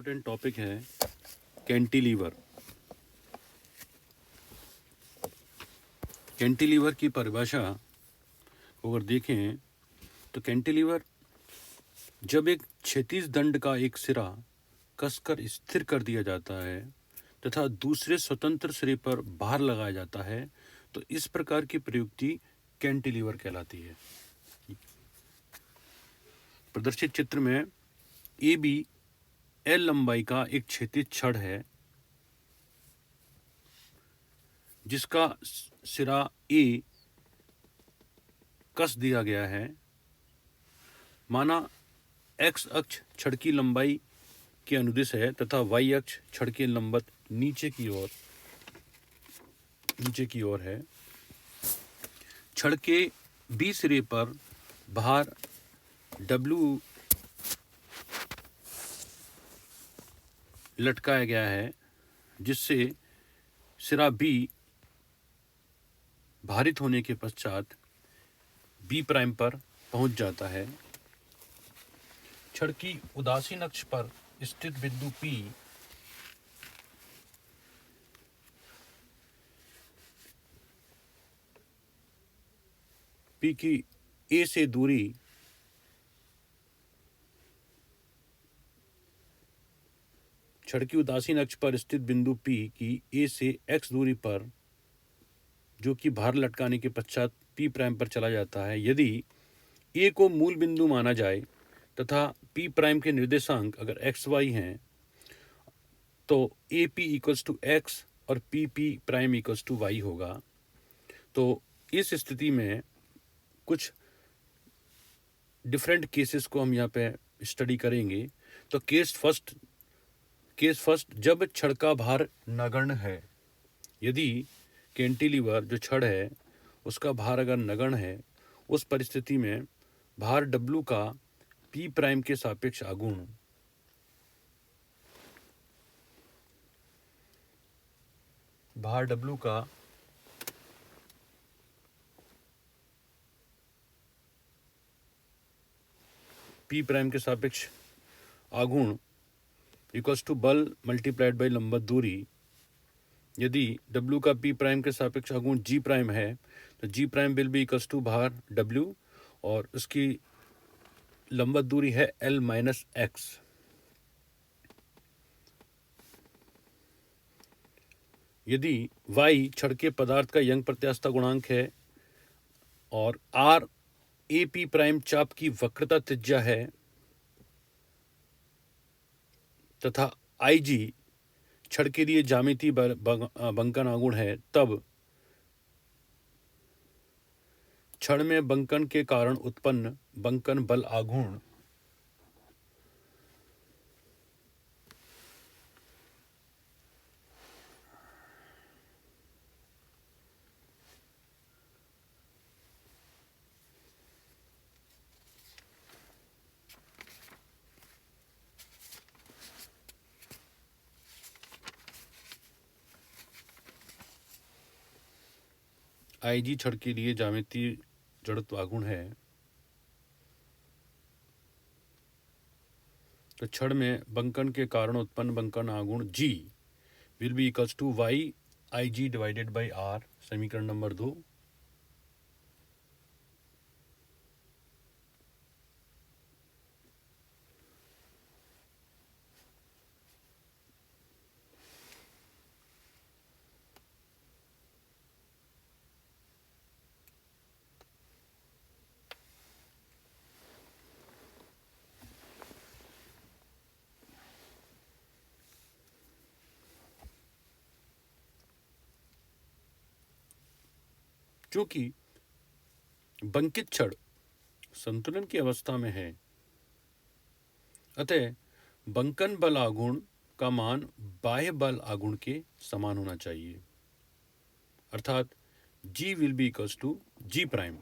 Important topic है cantilever. Cantilever की परिभाषा को अगर देखें तो कैंटिलीवर जब एक क्षैतिज दंड का एक सिरा कसकर स्थिर कर दिया जाता है तथा दूसरे स्वतंत्र सिरे पर भार लगाया जाता है तो इस प्रकार की प्रयुक्ति कैंटिलीवर कहलाती है। प्रदर्शित चित्र में ए बी एल लंबाई का एक क्षैतिज छड़ है जिसका सिरा ए कस दिया गया है। माना एक्स अक्ष छड़ की लंबाई के अनुदिश है तथा वाई अक्ष छड़ के लंबवत नीचे की ओर है। छड़ के बी सिरे पर भार W लटकाया गया है जिससे सिरा बी भारित होने के पश्चात बी प्राइम पर पहुंच जाता है। छड़ की उदासीन अक्ष पर स्थित बिंदु P की A से दूरी छड़ की उदासीन अक्ष पर स्थित बिंदु P की A से x दूरी पर जो कि भार लटकाने के पश्चात P प्राइम पर चला जाता है। यदि A को मूल बिंदु माना जाए तथा P प्राइम के निर्देशांक अगर x y हैं तो AP इक्वल्स टू x और PP prime equals to y होगा। तो इस स्थिति में कुछ डिफरेंट केसेस को हम यहाँ पे स्टडी करेंगे। तो केस फर्स्ट जब छड़ का भार नगण्य है। यदि कैंटिलीवर जो छड़ है उसका भार अगर नगण्य है उस परिस्थिति में भार W का P प्राइम के सापेक्ष आघूर्ण P प्राइम के सापेक्ष आघूर्ण इक्वल्स टू बल मल्टीप्लाइड बाई लंबवत दूरी। यदि W का P प्राइम के सापेक्ष आघूर्ण G प्राइम है तो G prime will be equals to भार W और उसकी लंबवत दूरी है L माइनस एक्स। यदि Y छड़ के पदार्थ का यंग प्रत्यास्थता गुणांक है और R AP प्राइम चाप की वक्रता त्रिज्या है तथा IG छड़ के लिए ज्यामितीय बंकन आघूर्ण है तब छड़ में बंकन के कारण उत्पन्न बंकन बल आघूर्ण IG छड़ के लिए ज्यामितीय जड़त्व आघूर्ण है। तो छड़ में बंकन के कारण उत्पन्न बंकन आघूर्ण G will be equals to Y IG divided by R। समीकरण नंबर 2। चूंकि बंकित छड़ संतुलन की अवस्था में है अतः बंकन बल आघूर्ण का मान बाह्य बल आघूर्ण के समान होना चाहिए अर्थात G will be equals to G prime.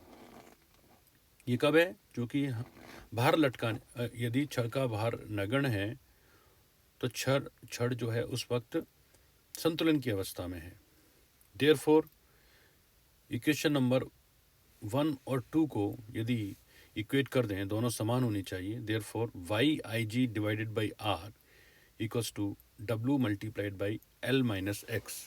ये कब है? क्योंकि भार लटकाने यदि छड़ का भार नगण्य है तो छड़ जो है उस वक्त संतुलन की अवस्था में है। देयरफॉर इक्वेशन नंबर 1 और 2 को यदि इक्वेट कर दें दोनों समान होनी चाहिए। Therefore YIG divided by R equals to W multiplied by L minus X.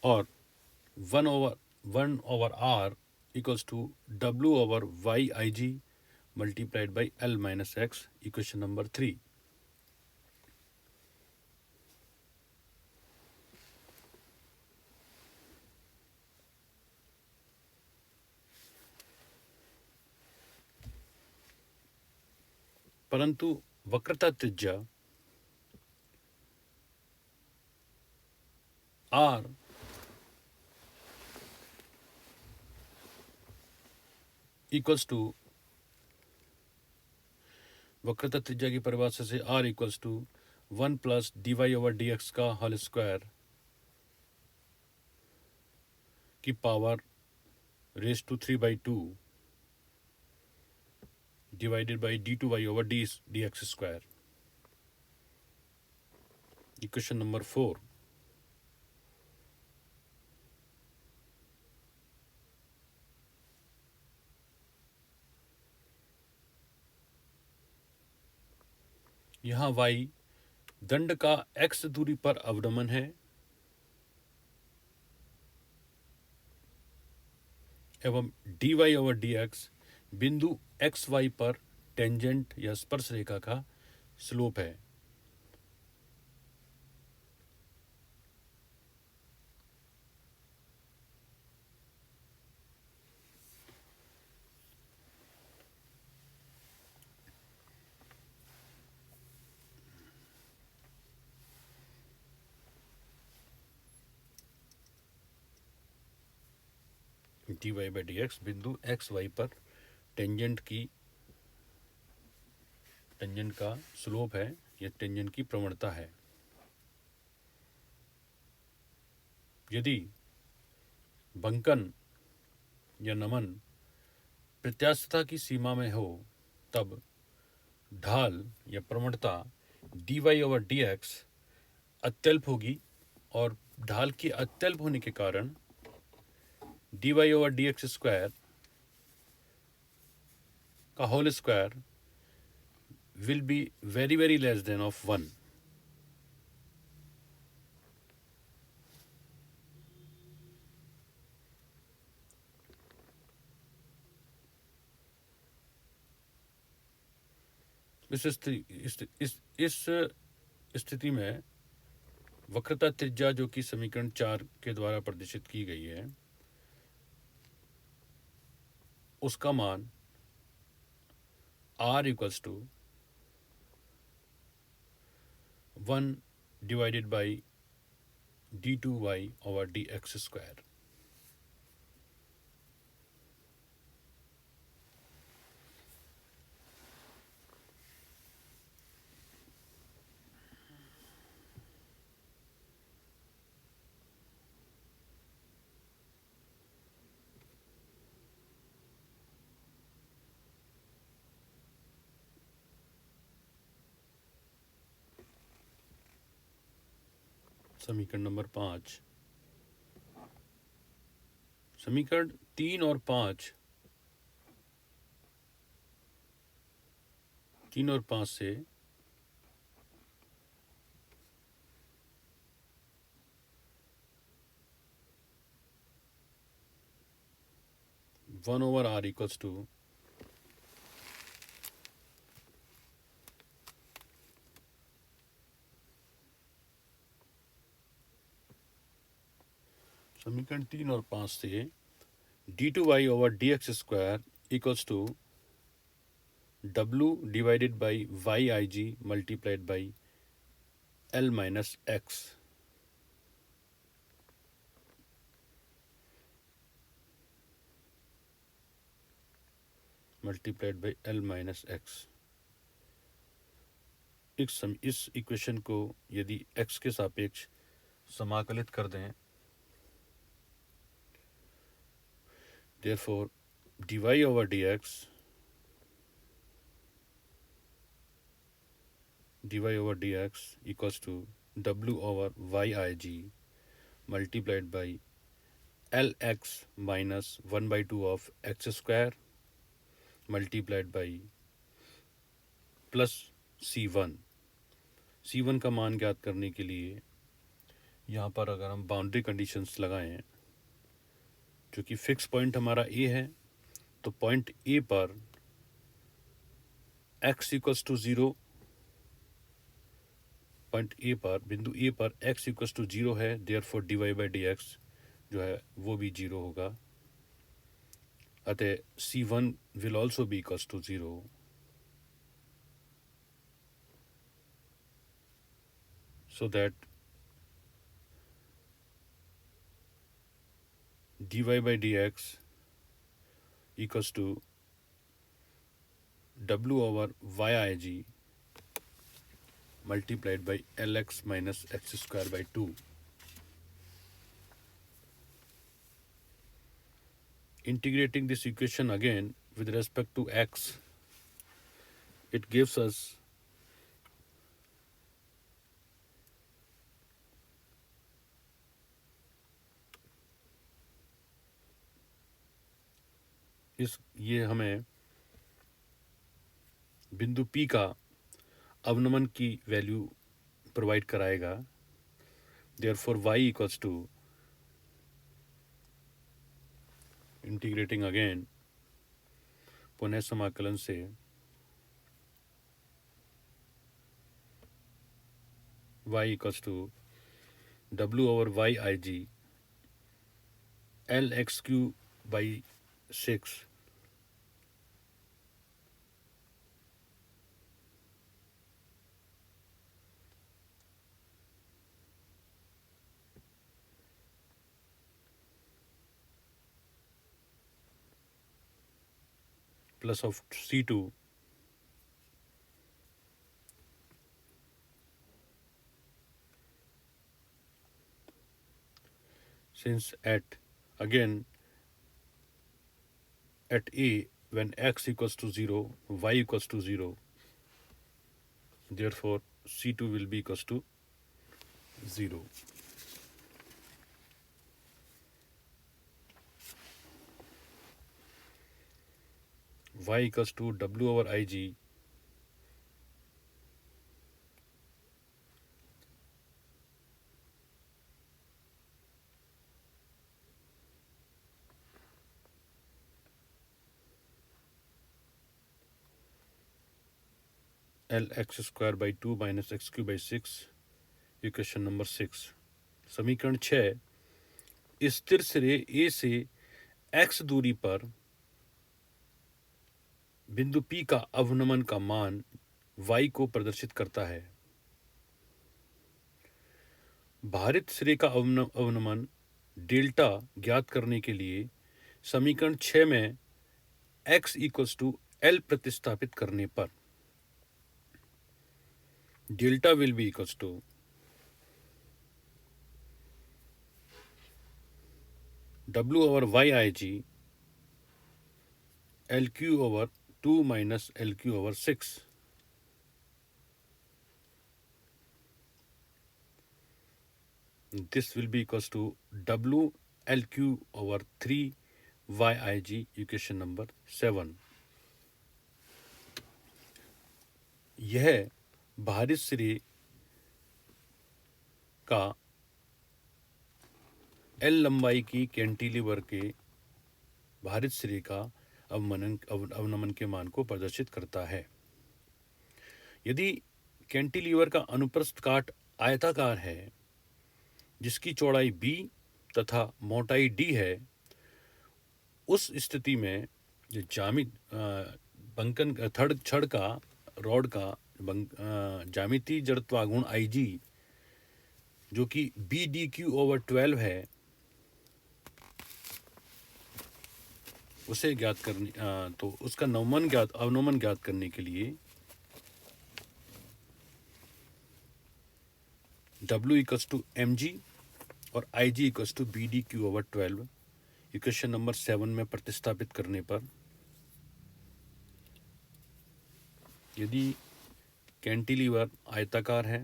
Or 1 over R equals to W over YIG multiplied by L minus X, equation number 3. परंतु वक्रता त्रिज्या R इक्वल्स टू, वक्रता त्रिज्या की परिभाषा से R equals to 1 plus dy over dx का whole square की power raise to 3/2 divided by d2y over dx square, equation number 4. यहाँ y दंड का x दूरी पर अवनमन है एवं dy ओवर dx बिंदु xy पर टेंजेंट या स्पर्श रेखा का स्लोप है. dy बाई dx बिंदु xy पर टेंजेंट का स्लोप है या टेंजेंट की प्रवणता है. यदि बंकन या नमन प्रत्यास्थता की सीमा में हो तब ढाल या प्रवणता dy ओवर dx अत्यल्प होगी और ढाल की अत्यल्प होने के कारण dy ओवर dx स्क्वायर का whole square will be very very less than of 1. इस स्थिति में वक्रता त्रिज्या जो कि समीकरण 4 के द्वारा प्रदर्शित की गई है उसका मान R equals to 1 divided by d2y over dx square. समीकरण नंबर 5. समीकरण 3 और 5 से 1 over R equals to समीकरण 3 और 5 से d2y over dx square equals to w divided by yig multiplied by l minus x multiplied by l minus x. इस equation को यदि x के सापेक्ष समाकलित कर दें Therefore, dy over dx equals to w over yig multiplied by lx minus 1 by 2 of x square multiplied by plus C1 का मान ज्ञात करने के लिए यहाँ पर अगर हम बाउंड्री कंडीशंस लगाएं, जो कि फिक्स पॉइंट हमारा ए है, तो पॉइंट ए पर x equals to 0, point A पर, बिंदु ए पर x इक्वल्स टू 0 है, देयरफॉर dy बाई dx जो है वो भी 0 होगा। अतः C1 will also be equals to 0। So that dy by dx equals to w over yig multiplied by lx minus x square by 2. Integrating this equation again with respect to x, it gives us ये हमें बिंदु P का अवनमन की value provide कराएगा। Therefore y equals to, integrating again, पुनः समाकलन से y equals to w over yig lx cube by 6 plus of C2 since at A when x equals to 0, y equals to 0, therefore C2 will be equals to 0. Y equals to w over ig lx square by 2 minus x cube by 6, equation number 6। समीकरण 6, स्थिर सिरे A से x दूरी पर बिंदु P का अवनमन का मान y को प्रदर्शित करता है। भारित सिरे का अवनमन डेल्टा ज्ञात करने के लिए समीकरण 6 में x इक्वल्स टू L प्रतिस्थापित करने पर delta will be equals to w over yig lq over 2 minus lq over 6. This will be equals to w lq over 3 yig, equation number 7। यह भारित सिरे का L लंबाई की कैंटिलीवर के भारित सिरे का अवनमन के मान को प्रदर्शित करता है। यदि कैंटिलीवर का अनुप्रस्थ काट आयताकार है जिसकी चौड़ाई b तथा मोटाई d है, उस स्थिति में जो बंकन छड़ का रॉड का ज्यामितीय जड़त्व गुण Ig जो कि BDQ ओवर 12 है, उसे ज्ञात करने तो उसका अवनमन ज्ञात करने के लिए W इक्वल्स टू mg और Ig equals to BDQ over 12 equation number 7 में प्रतिस्थापित करने पर यदि कैंटिलीवर आयताकार है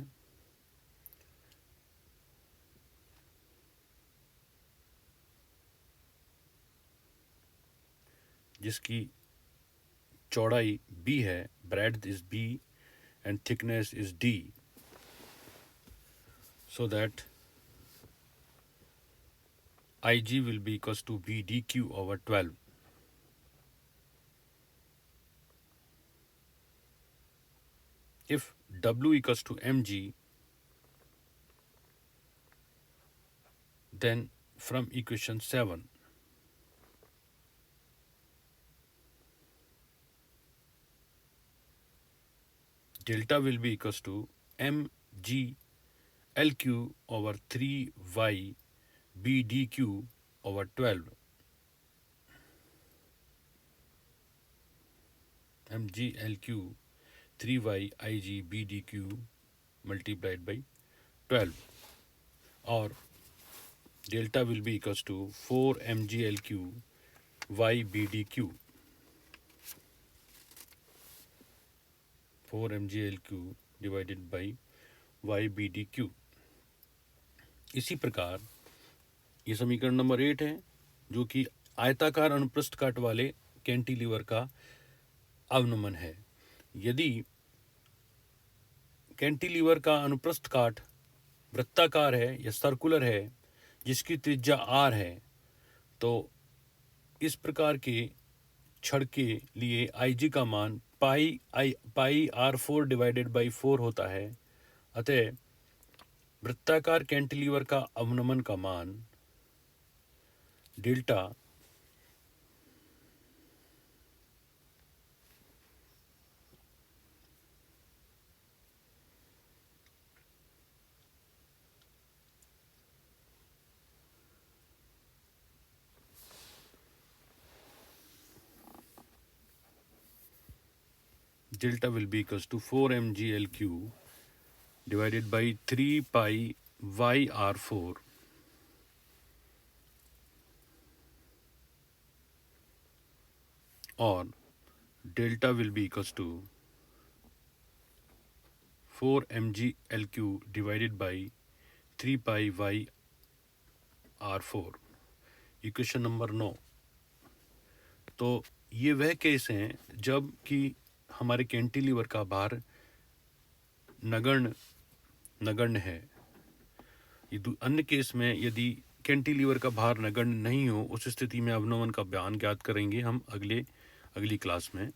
जिसकी चौड़ाई b है, breadth is b and thickness is d, so that Ig will be equals to b dq over 12. If W equals to mg, then from equation 7, delta will be equals to mg LQ over 3y b dq over 12. mg LQ 3y ig b dq multiplied by 12, or delta will be equals to 4 mg LQ y b dq, 4 mg LQ divided by y b dq. इसी प्रकार ये समीकरण number 8 है, जो कि आयताकार अनुप्रस्थ काट वाले कैंटिलीवर का अवनमन है। यदि कैंटिलीवर का अनुप्रस्थ काट वृत्ताकार है या सर्कुलर है जिसकी त्रिज्या r है, तो इस प्रकार के छड़ के लिए Ig का मान पाई r4 डिवाइडेड बाई 4 होता है। अतः वृत्ताकार कैंटिलीवर का अवनमन का मान delta will be equals to 4 mg LQ divided by 3 pi y r4 or delta will be equals to 4 mg LQ divided by 3 pi y r4. Equation number 9। तो ये वह केस हैं जब कि हमारे कैंटिलीवर का भार नगण्य है। अन्य केस में यदि कैंटिलीवर का भार नगण्य नहीं हो, उस स्थिति में अवनमन का बयान ज्ञात करेंगे हम अगली क्लास में।